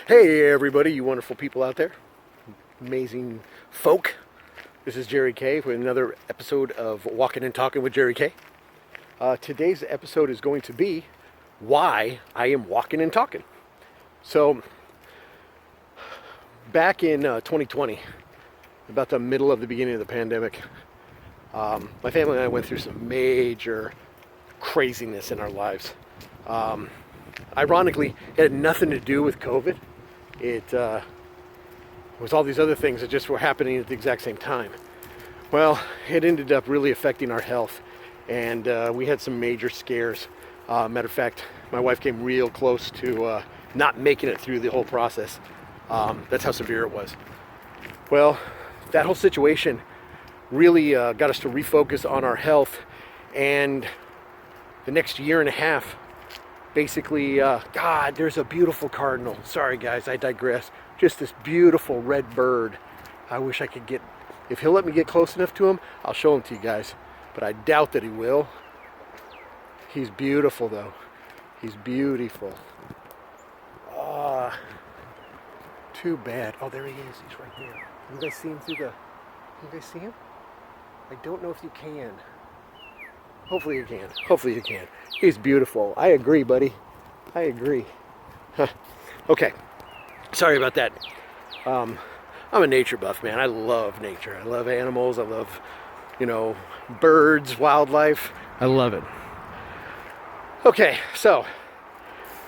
Hey everybody, you wonderful people out there, amazing folk. This is Jerry K with another episode of Walkin and Talkin with Jerry K. Today's episode is going to be why I am walking and talking. So, back in 2020, about the middle of the beginning of the pandemic, my family and I went through some major craziness in our lives. Ironically, it had nothing to do with COVID. It was all these other things that just were happening at the exact same time. Well, it ended up really affecting our health, and we had some major scares. Matter of fact, my wife came real close to not making it through the whole process. That's how severe it was. Well, that whole situation really got us to refocus on our health, and the next year and a half, basically, God, there's a beautiful cardinal. Sorry guys, I digress. Just this beautiful red bird. I wish I could if he'll let me get close enough to him, I'll show him to you guys. But I doubt that he will. He's beautiful though. He's beautiful. Too bad. Oh, there he is. He's right there. You guys see him you guys see him? I don't know if you can. Hopefully you can. Hopefully you can. He's beautiful. I agree, buddy. I agree. Okay. Sorry about that. I'm a nature buff, man. I love nature. I love animals. I love, birds, wildlife. I love it. Okay, so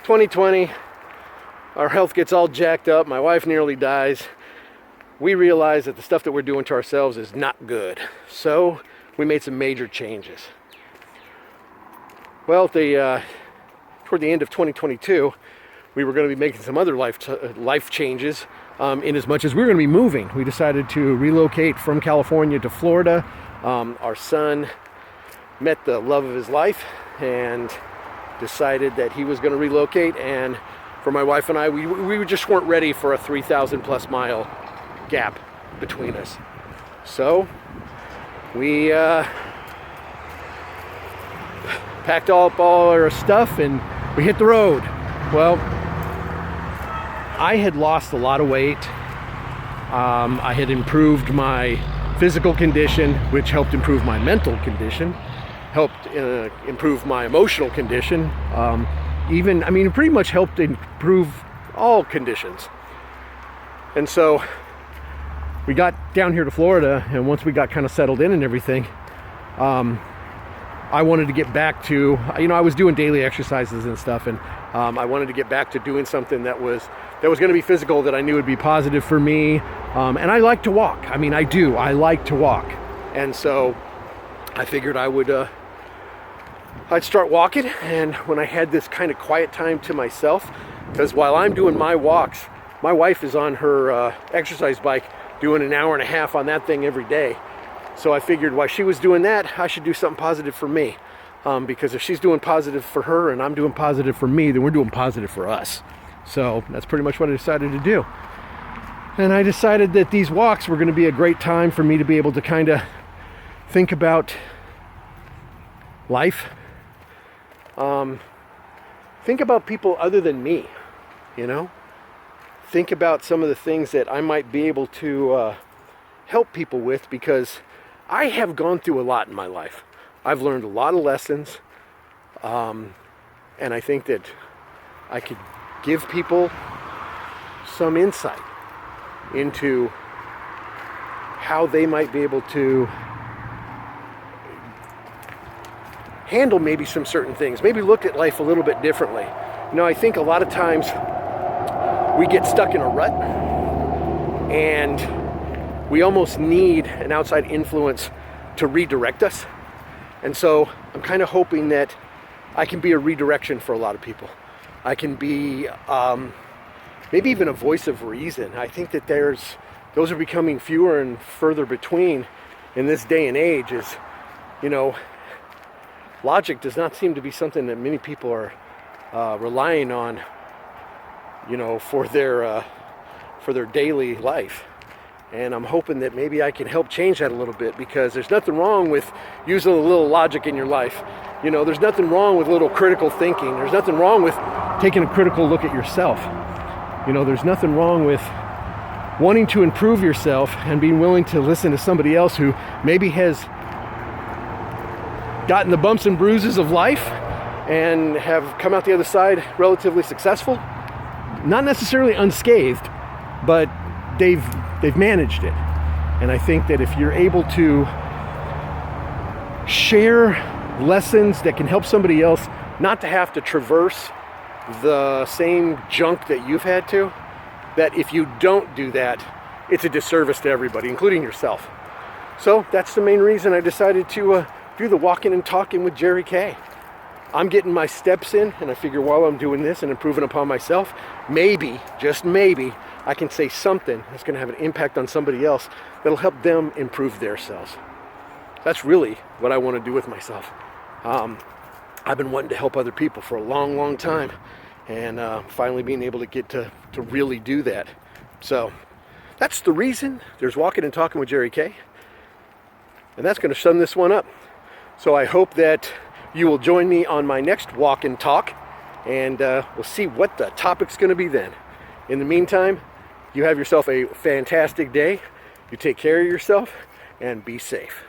2020, our health gets all jacked up. My wife nearly dies. We realize that the stuff that we're doing to ourselves is not good. So we made some major changes. Well, toward the end of 2022, we were going to be making some other life changes. In as much as we were going to be moving, we decided to relocate from California to Florida. Our son met the love of his life and decided that he was going to relocate. And for my wife and I, we just weren't ready for a 3,000 plus mile gap between us. So we packed up all our stuff and we hit the road. Well, I had lost a lot of weight. I had improved my physical condition, which helped improve my mental condition, helped improve my emotional condition. It pretty much helped improve all conditions. And so we got down here to Florida, and once we got kind of settled in and everything, I wanted to get back to, I was doing daily exercises and stuff, and I wanted to get back to doing something that was going to be physical, that I knew would be positive for me. And I like to walk. I like to walk. And so I figured I'd start walking. And when I had this kind of quiet time to myself, because while I'm doing my walks, my wife is on her exercise bike doing an hour and a half on that thing every day. So I figured while she was doing that, I should do something positive for me. Because if she's doing positive for her and I'm doing positive for me, then we're doing positive for us. So that's pretty much what I decided to do. And I decided that these walks were going to be a great time for me to be able to kind of think about life. Think about people other than me, Think about some of the things that I might be able to help people with, because I have gone through a lot in my life. I've learned a lot of lessons, and I think that I could give people some insight into how they might be able to handle maybe some certain things, maybe look at life a little bit differently. I think a lot of times we get stuck in a rut, and we almost need an outside influence to redirect us. And so I'm kind of hoping that I can be a redirection for a lot of people. I can be maybe even a voice of reason. I think that those are becoming fewer and further between in this day and age. Logic does not seem to be something that many people are relying on, for their daily life. And I'm hoping that maybe I can help change that a little bit, because there's nothing wrong with using a little logic in your life. There's nothing wrong with a little critical thinking. There's nothing wrong with taking a critical look at yourself. You know, there's nothing wrong with wanting to improve yourself and being willing to listen to somebody else who maybe has gotten the bumps and bruises of life and have come out the other side relatively successful. Not necessarily unscathed, but they've managed it. And I think that if you're able to share lessons that can help somebody else not to have to traverse the same junk that you've had to, that if you don't do that, it's a disservice to everybody, including yourself. So that's the main reason I decided to do the Walkin and Talkin with Jerry K. I'm getting my steps in, and I figure while I'm doing this and improving upon myself, maybe, just maybe, I can say something that's going to have an impact on somebody else that'll help them improve their selves. That's really what I want to do with myself. I've been wanting to help other people for a long, long time, and finally being able to get to really do that. So that's the reason there's Walkin and Talkin with Jerry K. And that's going to sum this one up. So I hope that you will join me on my next Walk and Talk, and we'll see what the topic's going to be then. In the meantime, you have yourself a fantastic day. You take care of yourself and be safe.